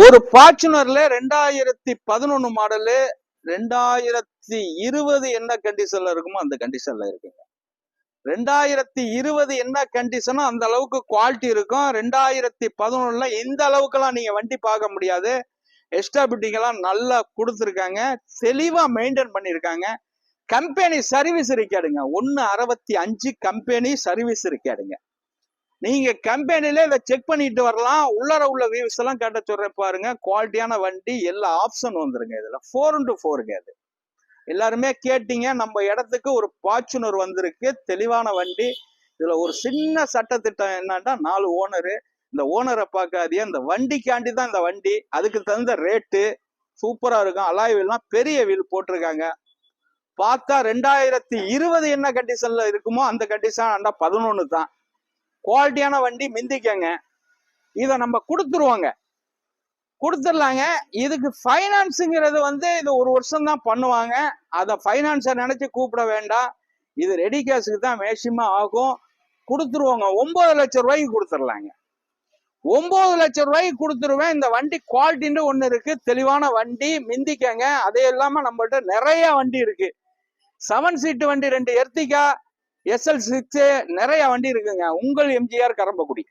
ஒரு ஃபார்ச்சுனர்ல 2011 மாடலு 2020 என்ன கண்டிஷன்ல இருக்குமோ அந்த கண்டிஷன்ல இருக்குங்க. 2020 என்ன கண்டிஷனோ அந்த அளவுக்கு குவாலிட்டி இருக்கும். 2011ல இந்த அளவுக்குலாம் நீங்க வண்டி பார்க்க முடியாது. எஸ்டாபிலிட்டிங் எல்லாம் நல்லா கொடுத்துருக்காங்க. தெளிவா மெயின்டைன் பண்ணியிருக்காங்க. கம்பெனி சர்வீஸ் ரெக்கார்டுங்க 165 கம்பெனி சர்வீஸ் ரெக்கார்டுங்க. நீங்க கம்பெனில இதை செக் பண்ணிட்டு வரலாம். உள்ளர உள்ள வியூஸ் எல்லாம் கேட்ட சொல்றேன் பாருங்க. குவாலிட்டியான வண்டி, எல்லா ஆப்ஷன் வந்துருங்க. இதுல 4x4ங்க. அது எல்லாருமே கேட்டீங்க. நம்ம இடத்துக்கு ஒரு ஃபார்ச்சுனர் வந்திருக்கு, தெளிவான வண்டி. இதுல ஒரு சின்ன சட்டத்திட்டம் என்னன்னா, 4 ஓனரு. இந்த ஓனரை பார்க்காதீங்க, இந்த வண்டிக்காண்டி தான் இந்த வண்டி. அதுக்கு தகுந்த ரேட்டு சூப்பரா இருக்கும். அலாய் வீல்லாம் பெரிய வீல் போட்டிருக்காங்க. பார்த்தா 2020 என்ன கண்டிஷன்ல இருக்குமோ அந்த கண்டிஷன் 11 தான். குவாலிட்டியான வண்டி, மிந்திக்கங்க. இதை நம்ம கொடுத்துருவோங்க, கொடுத்துடலாங்க. இதுக்கு ஃபைனான்ஸுங்கிறது இது 1 வருஷம் தான் பண்ணுவாங்க. அதை ஃபைனான்ஸை நினைச்சு கூப்பிட வேண்டாம். இது ரெடி கேஷுக்கு தான் மேக்சிமம் ஆகும். கொடுத்துருவோங்க. 9 லட்சம் ரூபாய்க்கு கொடுத்துடலாங்க. 9 லட்சம் ரூபாய்க்கு கொடுத்துருவேன். இந்த வண்டி குவாலிட்டின்னு ஒன்று இருக்கு, தெளிவான வண்டி, மிந்திக்கங்க. அதே இல்லாம நம்மகிட்ட நிறைய வண்டி இருக்கு. 7 சீட்டு வண்டி, 2 எர்த்திகா, SL6 நிறைய வண்டி இருக்குங்க. உங்கள் எம்ஜிஆர் கரம்பக்குடி.